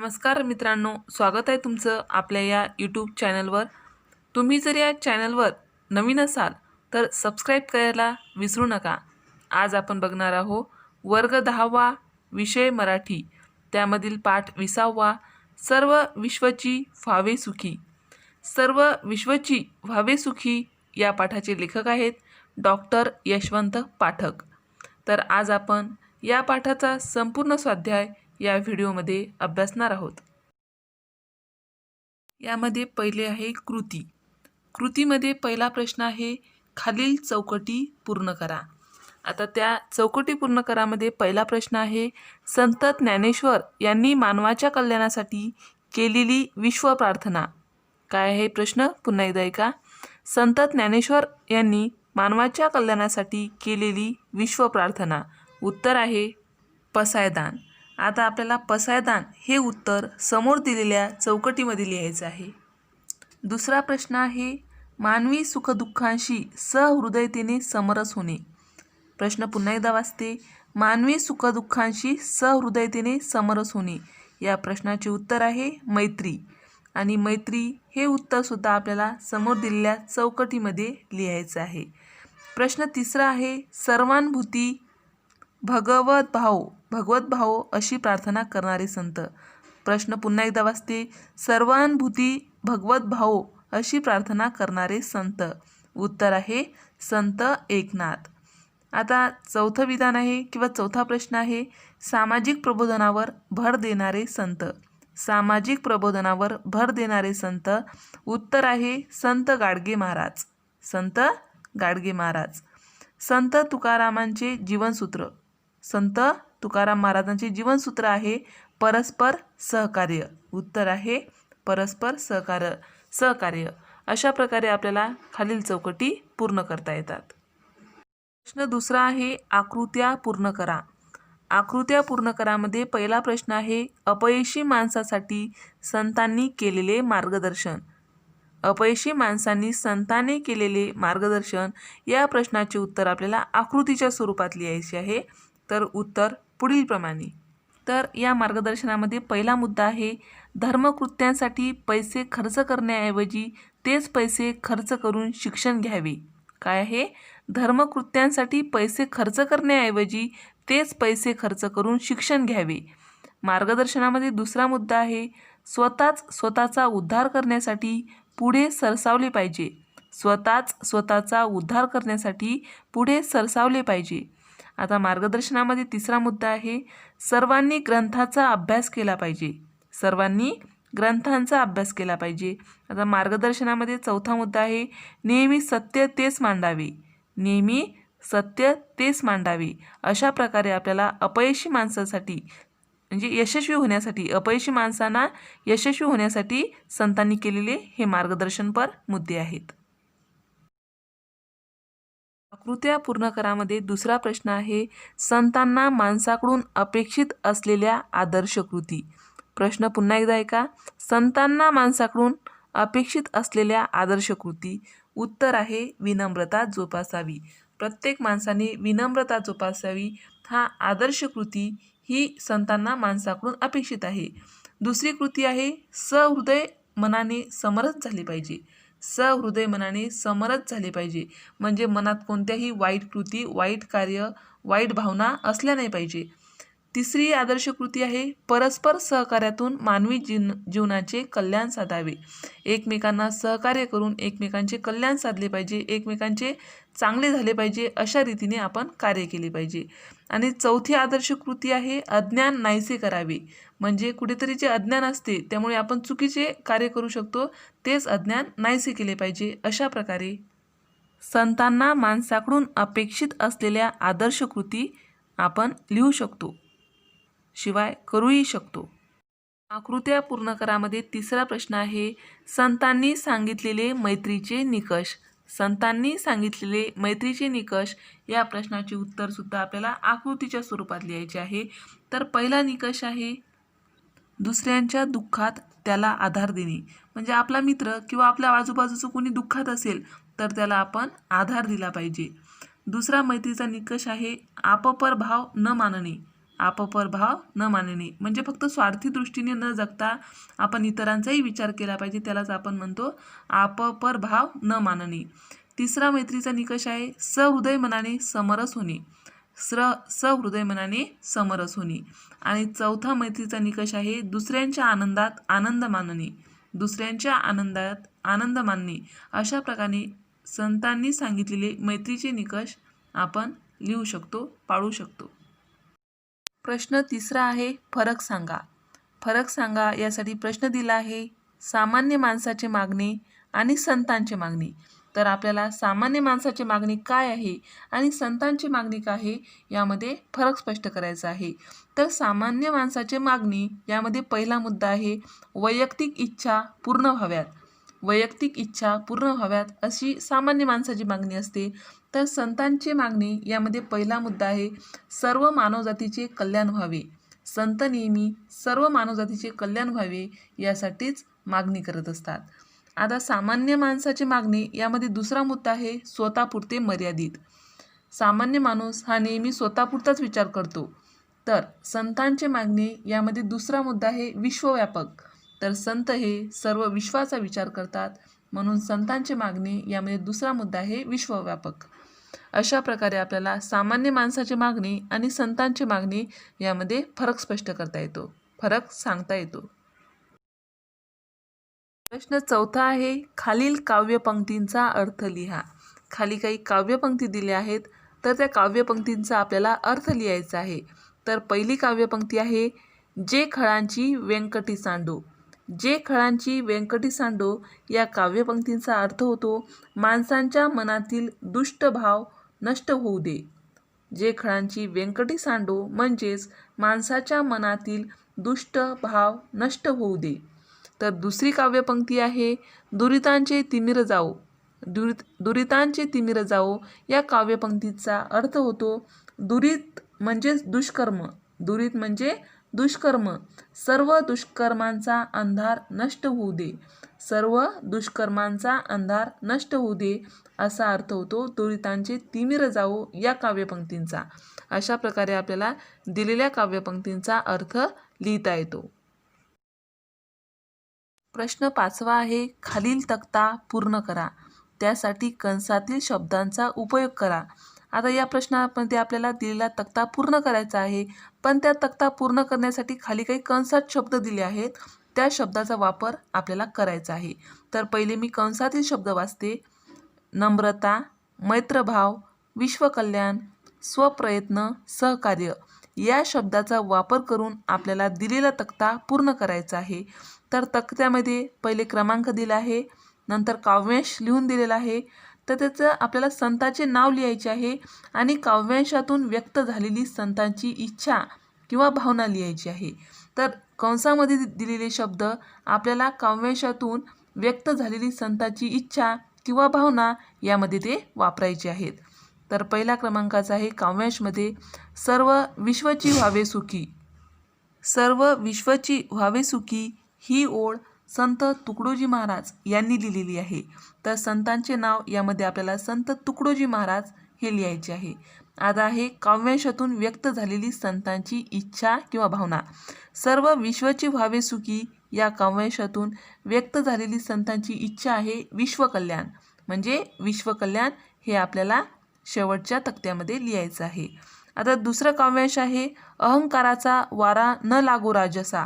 नमस्कार मित्रांनो, स्वागत आहे तुमचं आपल्या या यूट्यूब चॅनलवर। तुम्ही जर या चॅनलवर नवीन असाल तर सबस्क्राईब करायला विसरू नका। आज आपण बघणार आहोत वर्ग 10वा विषय मराठी, त्यामधील पाठ 20वा सर्व विश्वची व्हावे सुखी। सर्व विश्वची व्हावे सुखी या पाठाचे लेखक आहेत डॉक्टर यशवंत पाठक। तर आज आपण या पाठाचा संपूर्ण स्वाध्याय या व्हिडिओमध्ये अभ्यासणार आहोत। यामध्ये पहिले आहे कृती। कृतीमध्ये पहिला प्रश्न आहे खालील चौकटी पूर्ण करा। आता त्या चौकटी पूर्ण करामध्ये पहिला प्रश्न आहे संत ज्ञानेश्वर यांनी मानवाच्या कल्याणासाठी केलेली विश्व प्रार्थना। काय आहे प्रश्न, पुन्हा एकदा ऐका। संत ज्ञानेश्वर यांनी मानवाच्या कल्याणासाठी केलेली विश्व प्रार्थना। उत्तर आहे पसायदान। आता आपल्याला पसायदान हे उत्तर समोर दिलेल्या चौकटीमध्ये लिहायचं आहे। दुसरा प्रश्न आहे मानवी सुखदुःखांशी सहृदयतेने समरस होणे। प्रश्न पुन्हा एकदा वाचते, मानवी सुखदुःखांशी सहृदयतेने समरस होणे। या प्रश्नाचे उत्तर आहे मैत्री। आणि मैत्री हे उत्तर सुद्धा आपल्याला समोर दिलेल्या चौकटीमध्ये लिहायचं आहे। प्रश्न तिसरा आहे सर्वानुभूती भगवत भाव अशी प्रार्थना करणारे संत। प्रश्न पुन्हा एकदा वाचते, सर्वानुभूती भगवत भाव अशी प्रार्थना करणारे संत। उत्तर आहे संत एकनाथ। आता चौथं विधान आहे किंवा चौथा प्रश्न आहे सामाजिक प्रबोधनावर भर देणारे संत। सामाजिक प्रबोधनावर भर देणारे संत। उत्तर आहे संत गाडगे महाराज। संत गाडगे महाराज। संत तुकारामांचे जीवनसूत्र। संत तुकाराम महाराजांचे जीवनसूत्र आहे परस्पर सहकार्य। उत्तर आहे परस्पर सहकार्य। अशा प्रकारे आपल्याला खालील चौकटी पूर्ण करता येतात। प्रश्न दुसरा आहे आकृत्या पूर्ण करा। आकृत्या पूर्ण करामध्ये पहिला प्रश्न आहे अपयशी माणसासाठी संतांनी केलेले मार्गदर्शन। अपयशी माणसांनी संतांनी केलेले मार्गदर्शन या प्रश्नाचे उत्तर आपल्याला आकृतीच्या स्वरूपात लिहायचे आहे। तर उत्तर पुढील प्रमाणे। तर या मार्गदर्शनामध्ये पहिला मुद्दा आहे धर्मकृत्यांसाठी पैसे खर्च करण्याऐवजी तेच पैसे खर्च करून शिक्षण घ्यावे। काय आहे, धर्मकृत्यांसाठी पैसे खर्च करण्याऐवजी तेच पैसे खर्च करून शिक्षण घ्यावे। मार्गदर्शनामध्ये दुसरा मुद्दा आहे स्वतःचा उद्धार करण्यासाठी पुढे सरसावले पाहिजे। स्वतःचा उद्धार करण्यासाठी पुढे सरसावले पाहिजे। आता मार्गदर्शनामध्ये तिसरा मुद्दा आहे सर्वांनी ग्रंथाचा अभ्यास केला पाहिजे। सर्वांनी ग्रंथांचा अभ्यास केला पाहिजे। आता मार्गदर्शनामध्ये चौथा मुद्दा आहे नेहमी सत्य तेच मांडावे। नेहमी सत्य तेच मांडावे। अशा प्रकारे आपल्याला अपयशी माणसासाठी म्हणजे यशस्वी होण्यासाठी, अपयशी माणसांना यशस्वी होण्यासाठी संतांनी केलेले हे मार्गदर्शनपर मुद्दे आहेत। आकृत्या पूर्ण करामध्ये दुसरा प्रश्न आहे संतांना माणसाकडून अपेक्षित असलेल्या आदर्श कृती। प्रश्न पुन्हा एकदा ऐका, संतांना माणसाकडून अपेक्षित असलेल्या आदर्श कृती। उत्तर आहे विनम्रता जोपासावी। प्रत्येक माणसाने विनम्रता जोपासावी हा आदर्श कृती ही संतांना माणसाकडून अपेक्षित आहे। दुसरी कृती आहे सहृदय मनाने समरस झाले पाहिजे। सहृदय मनाने समरस झाले पाहिजे म्हणजे मनात कोणत्याही वाईट कृती, वाईट कार्य, वाईट भावना असल्या नाही पाहिजे। तिसरी आदर्श कृती आहे परस्पर सहकार्यातून मानवी जीवनाचे कल्याण साधावे। एकमेकांना सहकार्य करून एकमेकांचे कल्याण साधले पाहिजे, एकमेकांचे चांगले झाले पाहिजे अशा रीतीने आपण कार्य केले पाहिजे। आणि चौथी आदर्श कृती आहे अज्ञान नाहीसे करावे। म्हणजे कुठेतरी जे अज्ञान असते त्यामुळे आपण चुकीचे कार्य करू शकतो, तेच अज्ञान नाहीसे केले पाहिजे। अशा प्रकारे संतांना माणसाकडून अपेक्षित असलेल्या आदर्श कृती आपण लिहू शकतो, शिवाय करूही शकतो। आकृत्या पूर्ण करामध्ये तिसरा प्रश्न आहे संतांनी सांगितलेले मैत्रीचे निकष। संतांनी सांगितलेले मैत्रीचे निकष या प्रश्नाचे उत्तर सुद्धा आपल्याला आकृतीच्या स्वरूपात लिहायचे आहे। तर पहिला निकष आहे दुसऱ्यांच्या दुःखात त्याला आधार देणे। म्हणजे आपला मित्र किंवा आपल्या आजूबाजूचं कोणी दुःखात असेल तर त्याला आपण आधार दिला पाहिजे। दुसरा मैत्रीचा निकष आहे आपपर भाव न मानणे। आपपर भाव न मानणे, म्हणजे फक्त स्वार्थी दृष्टीने न जगता आपण इतरांचाही विचार केला पाहिजे, त्यालाच आपण म्हणतो आपपर भाव न मानणे. तिसरा मैत्रीचा निकष आहे सहृदय मनाने समरस होणे. सहृदय मनाने समरस होणे. आणि चौथा मैत्रीचा निकष आहे दुसऱ्यांच्या आनंदात आनंद मानणे. दुसऱ्यांच्या आनंदात आनंद मानणे. अशा प्रकारे संतांनी सांगितलेले मैत्रीचे निकष आपण लिहू शकतो, पाळू शकतो. प्रश्न तिसरा आहे फरक सांगा. फरक सांगा यासाठी प्रश्न दिला आहे सामान्य माणसाचे मागणे आणि संतांचे मागणे. तर आपल्याला सामान्य माणसाची मागणी काय आहे आणि संतांची मागणी काय आहे यामध्ये फरक स्पष्ट करायचा आहे. तर सामान्य माणसाची मागणी यामध्ये पहिला मुद्दा आहे वैयक्तिक इच्छा पूर्ण व्हाव्यात. वैयक्तिक इच्छा पूर्ण व्हाव्यात अशी सामान्य माणसाची मागणी असते. तर संतांची मागणी यामध्ये पहिला मुद्दा आहे सर्व मानवजातीचे कल्याण व्हावे. संत नेहमी सर्व मानवजातीचे कल्याण व्हावे यासाठीच मागणी करत असतात. आता सामान्य माणसाची मागणी यामध्ये दुसरा मुद्दा आहे स्वतःपुरते मर्यादित. सामान्य माणूस हा नेहमी स्वतःपुरताच विचार करतो. तर संतांची मागणी यामध्ये दुसरा मुद्दा आहे विश्वव्यापक. तर संत हे सर्व विश्वाचा विचार करतात, म्हणून संतांची मागणी यामध्ये दुसरा मुद्दा आहे विश्वव्यापक. अशा प्रकारे आपल्याला सामान्य माणसाची मागणी आणि संतांची मागणी यामध्ये फरक स्पष्ट करता येतो, फरक सांगता येतो. प्रश्न चौथा आहे खालील काव्यपंक्तींचा अर्थ लिहा. खाली काही काव्यपंक्ती दिल्या आहेत, तर त्या काव्यपंक्तींचा आपल्याला अर्थ लिहायचा आहे. तर पहिली काव्यपंक्ती आहे जे खळांची व्यंकटी सांडो. जे खळांची व्यंकटी सांडो या काव्यपंक्तींचा अर्थ होतो माणसांच्या मनातील दुष्ट भाव नष्ट होऊ दे. जे खळांची व्यंकटी सांडो म्हणजेच माणसाच्या मनातील दुष्ट भाव नष्ट होऊ दे. तर दुसरी काव्यपंक्ती आहे दुरितांचे तिमिर जाओ. दुरितांचे तिमिर जाओ या काव्यपंक्तीचा अर्थ होतो दुरित म्हणजेच दुष्कर्म. दुरित म्हणजे दुष्कर्म. सर्व दुष्कर्मांचा अंधार नष्ट होऊ दे. सर्व दुष्कर्मांचा अंधार नष्ट होऊ दे असा अर्थ होतो दुरितांचे तिमिर जाओ या काव्यपंक्तींचा. अशा प्रकारे आपल्याला दिलेल्या काव्यपंक्तींचा अर्थ लिहिता येतो. प्रश्न पाचवा आहे खालील तक्ता पूर्ण करा. त्यासाठी कंसातील शब्दांचा उपयोग करा. आता या प्रश्नामध्ये आपल्याला दिलेला तक्ता पूर्ण करायचा आहे, पण त्या तक्ता पूर्ण करण्यासाठी खाली काही कंसात शब्द दिले आहेत, त्या शब्दाचा वापर आपल्याला करायचा आहे. तर पहिले मी कंसातील शब्द वाचते. नम्रता, मैत्रभाव, विश्वकल्याण, स्वप्रयत्न, सहकार्य या शब्दाचा वापर करून आपल्याला दिलेला तक्ता पूर्ण करायचा आहे. तर तक्त्यामध्ये पहिले क्रमांक दिला आहे, नंतर काव्यांश लिहून दिलेला आहे. तर त्याचं आपल्याला संतांचे नाव लिहायचे आहे आणि काव्यांशातून व्यक्त झालेली संतांची इच्छा किंवा भावना लिहायची आहे. तर कंसामध्ये दिलेले शब्द आपल्याला काव्यांशातून व्यक्त झालेली संतांची इच्छा किंवा भावना यामध्ये ते वापरायचे आहेत. तर पहिला क्रमांकाचा आहे काव्यांशमध्ये सर्व विश्वची व्हावे सुखी. सर्व विश्वची व्हावे सुखी ही ओळ संत तुकडोजी महाराज यांनी लिहिलेली आहे. तर संतांचे नाव यामध्ये आपल्याला संत तुकडोजी महाराज हे लिहायचे आहे. आता आहे काव्यांशातून व्यक्त झालेली संतांची इच्छा किंवा भावना. सर्व विश्वची व्हावे सुखी या काव्यांशातून व्यक्त झालेली संतांची इच्छा आहे विश्वकल्याण. म्हणजे विश्वकल्याण हे आपल्याला शेवटच्या तक्त्यामध्ये लिहायचं आहे. आता दुसरं काव्यांश आहे अहंकाराचा वारा न लागो राजसा.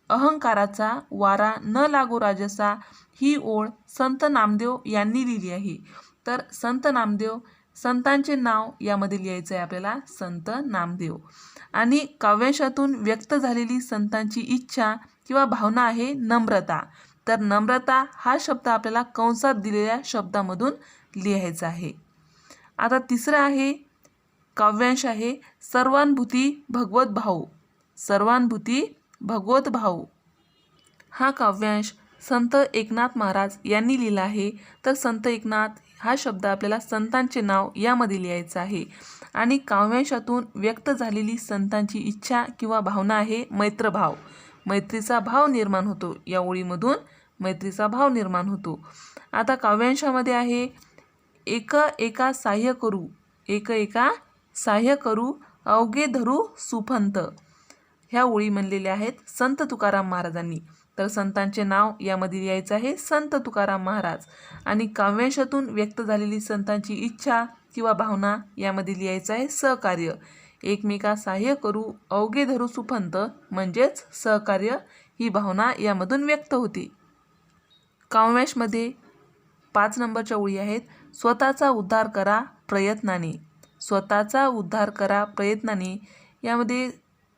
अहंकाराचा वारा न लागो राजसा ही ओळ संत नामदेव यांनी लिहिली आहे. तर संत नामदेव, संतांचे नाव यामध्ये लिहायचं आहे आपल्याला संत नामदेव. आणि काव्यांशातून व्यक्त झालेली संतांची इच्छा किंवा भावना आहे नम्रता. तर नम्रता हा शब्द आपल्याला कंसात दिलेल्या शब्दामधून लिहायचा आहे. आता तिसरं आहे काव्यांश आहे सर्वानुभूती भगवत भाऊ. सर्वानुभूती भगवत भाऊ हा काव्यांश संत एकनाथ महाराज यांनी लिहिला आहे. तर संत एकनाथ हा शब्द आपल्याला संतांचे नाव यामध्ये लिहायचं आहे. आणि काव्यांशातून व्यक्त झालेली संतांची इच्छा किंवा भावना आहे मैत्रभाव. मैत्रीचा भाव निर्माण होतो, या ओळीमधून मैत्रीचा भाव निर्माण होतो. आता काव्यांशामध्ये आहे एक एका सहाय्य करू. एक एका सहाय्य करू अवघे धरू सुपंथ ह्या ओळी म्हणलेल्या आहेत संत तुकाराम महाराजांनी. तर संतांचे नाव यामध्ये लिहायचं आहे संत तुकाराम महाराज. आणि काव्यांशातून व्यक्त झालेली संतांची इच्छा किंवा भावना यामध्ये लिहायचं आहे सहकार्य. एकमेका सहाय्य करू अवघे धरू सुपंथ म्हणजेच सहकार्य ही भावना यामधून व्यक्त होते. काव्यांशमध्ये 5 नंबरच्या ओळी आहेत स्वतःचा उद्धार करा प्रयत्नाने. स्वतःचा उद्धार करा प्रयत्नाने यामध्ये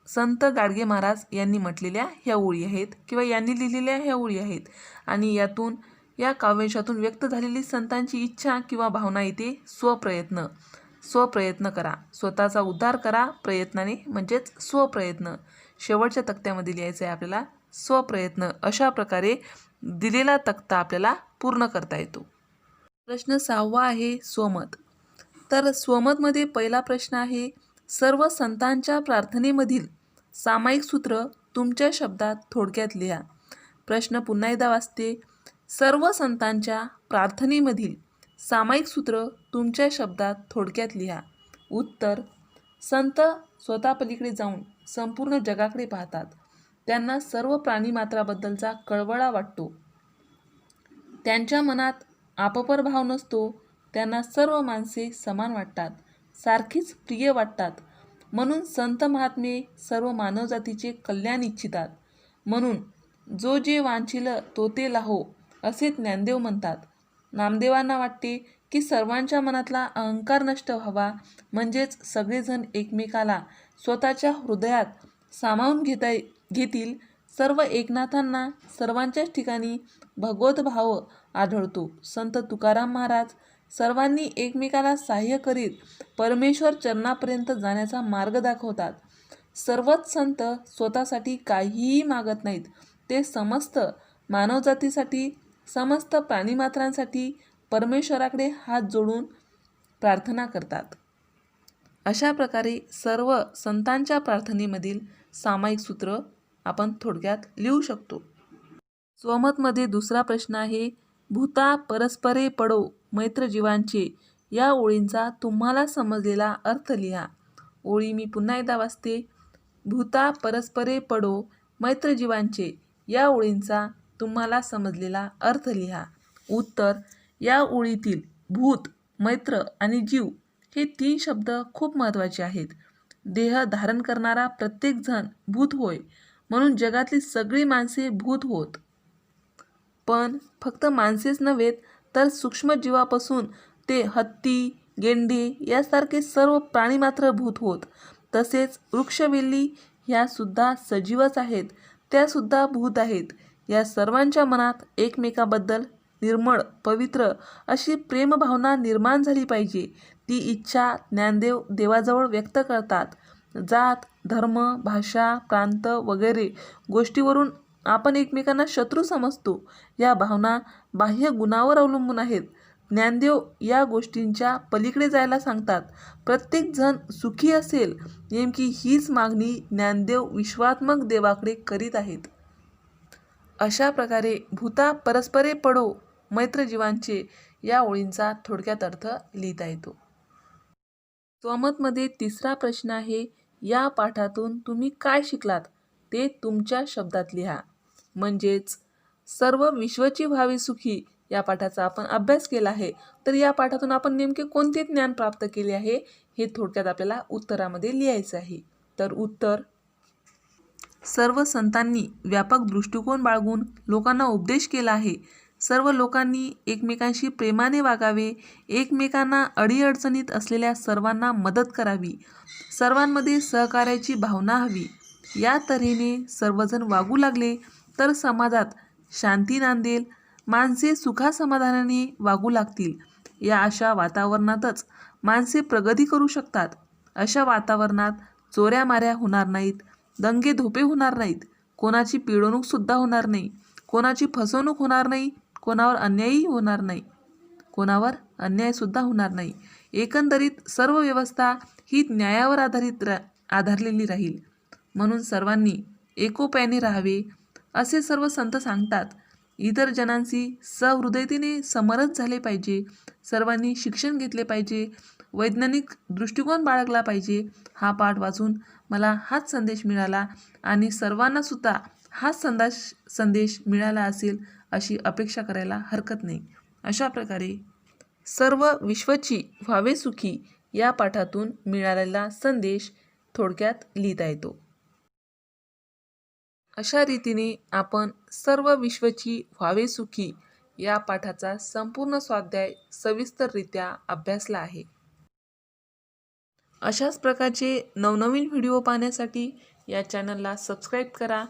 संत गाडगे महाराज यांनी म्हटलेल्या ह्या ओळी आहेत किंवा यांनी लिहिलेल्या ह्या ओळी आहेत. आणि यातून या काव्यांशातून व्यक्त झालेली संतांची इच्छा किंवा भावना येते स्वप्रयत्न. स्वप्रयत्न करा, स्वतःचा उद्धार करा प्रयत्नाने म्हणजेच स्वप्रयत्न. शेवटच्या तक्त्यामध्ये लिहायचं आहे आपल्याला स्वप्रयत्न. अशा प्रकारे दिलेला तक्ता आपल्याला पूर्ण करता येतो. प्रश्न 6वा आहे स्वमत. तर स्वमतमध्ये पहिला प्रश्न आहे सर्व संतांच्या प्रार्थनेमधील सामायिक सूत्र तुमच्या शब्दात थोडक्यात लिहा. प्रश्न पुन्हा एकदा वाचते. सर्व संतांच्या प्रार्थनेमधील सामायिक सूत्र तुमच्या शब्दात थोडक्यात लिहा. उत्तर संत स्वतः पलीकडे जाऊन संपूर्ण जगाकडे पाहतात. त्यांना सर्व प्राणीमात्राबद्दलचा कळवळा वाटतो. त्यांच्या मनात आपपर भाव नसतो. त्यांना सर्व माणसे समान वाटतात, सारखीच प्रिय वाटतात. म्हणून संत महात्मे सर्व मानवजातीचे कल्याण इच्छितात. म्हणून जो जे वांछिल तो ते लाहो असे ज्ञानदेव म्हणतात. नामदेवांना वाटते की सर्वांच्या मनातला अहंकार नष्ट व्हावा म्हणजेच सगळेजण एकमेकाला स्वतःच्या हृदयात सामावून घेतील. सर्व एकनाथांना सर्वांच्याच ठिकाणी भगवत भाव आढळतो. संत तुकाराम महाराज सर्वांनी एकमेकाला सहाय्य करीत परमेश्वर चरणापर्यंत जाण्याचा मार्ग दाखवतात. सर्वच संत स्वतःसाठी काहीही मागत नाहीत. ते समस्त मानवजातीसाठी, समस्त प्राणीमात्रांसाठी परमेश्वराकडे हात जोडून प्रार्थना करतात. अशा प्रकारे सर्व संतांच्या प्रार्थनेमधील सामायिक सूत्र आपण थोडक्यात लिहू शकतो. स्वमतमध्ये दुसरा प्रश्न आहे भूता परस्परे पडो मैत्र जीवांचे या ओळींचा तुम्हाला समजलेला अर्थ लिहा. ओळी मी पुन्हा एकदा वाचते. भूता परस्परे पडो मैत्र जीवांचे या ओळींचा तुम्हाला समजलेला अर्थ लिहा. उत्तर या ओळीतील भूत, मैत्र आणि जीव हे 3 शब्द खूप महत्त्वाचे आहेत. देह धारण करणारा प्रत्येक जण भूत होय, म्हणून जगातली सगळी माणसे भूत होत. पण फक्त माणसेच नव्हेत तर सूक्ष्म जीवापासून ते हत्ती, गेंडे यासारखे सर्व प्राणीमात्र भूत होत. तसेच वृक्षवेली ह्यासुद्धा सजीवच आहेत, त्यासुद्धा भूत आहेत. या सर्वांच्या मनात एकमेकाबद्दल निर्मळ, पवित्र अशी प्रेमभावना निर्माण झाली पाहिजे. ती इच्छा ज्ञानदेव देवाजवळ व्यक्त करतात. जात, धर्म, भाषा, प्रांत वगैरे गोष्टीवरून आपण एकमेकांना शत्रू समजतो. या भावना बाह्य गुणावर अवलंबून आहेत. ज्ञानदेव या गोष्टींच्या पलीकडे जायला सांगतात. प्रत्येक जण सुखी असेल, नेमकी हीच मागणी ज्ञानदेव विश्वात्मक देवाकडे करीत आहेत. अशा प्रकारे भूता परस्परे पडो मैत्र जीवांचे या ओळींचा थोडक्यात अर्थ लिहिता येतो. स्वमतमध्ये तिसरा प्रश्न आहे या पाठातून तुम्ही काय शिकलात ते तुमच्या शब्दात लिहा. म्हणजेच सर्व विश्वची व्हावी सुखी या पाठाचा आपण अभ्यास केला आहे. तर या पाठातून आपण नेमके कोणते ज्ञान प्राप्त केले आहे हे थोडक्यात आपल्याला उत्तरामध्ये लिहायचं आहे. तर उत्तर सर्व संतांनी व्यापक दृष्टिकोन बाळगून लोकांना उपदेश केला आहे. सर्व लोकांनी एकमेकांशी प्रेमाने वागावे. एकमेकांना अडीअडचणीत असलेल्या सर्वांना मदत करावी. सर्वांमध्ये सहकार्याची भावना हवी. या तऱ्हेने सर्वजण वागू लागले तर समाजात शांती नांदेल. माणसे सुखासमाधानाने वागू लागतील. या अशा वातावरणातच माणसे प्रगती करू शकतात. अशा वातावरणात चोऱ्यामाऱ्या होणार नाहीत, दंगेधोपे होणार नाहीत, कोणाची पिळवणूकसुद्धा होणार नाही, कोणाची फसवणूक होणार नाही, कोणावर अन्यायही होणार नाही, कोणावर अन्यायसुद्धा होणार नाही. एकंदरीत सर्व व्यवस्था ही न्यायावर आधारलेली राहील. म्हणून सर्वांनी एकोप्याने राहावे असे सर्व संत सांगतात. इतर जनांशी सहृदयतेने समरस झाले पाहिजे. सर्वांनी शिक्षण घेतले पाहिजे. वैज्ञानिक दृष्टिकोन बाळगला पाहिजे. हा पाठ वाचून मला हाच संदेश मिळाला आणि सर्वांना सुद्धा हाच संदेश मिळाला असेल अशी अपेक्षा करायला हरकत नाही. अशा प्रकारे सर्व विश्वची व्हावे सुखी या पाठातून मिळालेला संदेश थोडक्यात लिहिता येतो. अशा रीतीने आपण सर्व विश्वची व्हावे सुखी या पाठाचा संपूर्ण स्वाध्याय सविस्तररित्या अभ्यासला आहे. अशाच प्रकारचे नवनवीन व्हिडिओ पाहण्यासाठी या चॅनलला सबस्क्राईब करा.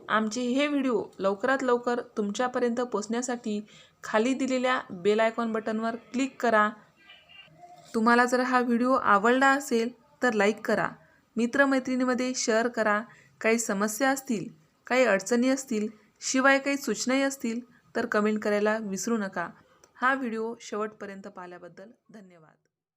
आमचे हे व्हिडिओ लवकरात लवकर तुमच्यापर्यंत पोहोचण्यासाठी खाली दिलेल्या बेल आयकॉन बटनवर क्लिक करा. तुम्हाला जर हा व्हिडिओ आवडला असेल तर लाईक करा, मित्रमैत्रिणीमध्ये शेअर करा. काही समस्या असतील, काही अडचणी असतील, शिवाय काही सूचनाही असतील तर कमेंट करायला विसरू नका. हा व्हिडिओ शेवटपर्यंत पाहिल्याबद्दल धन्यवाद.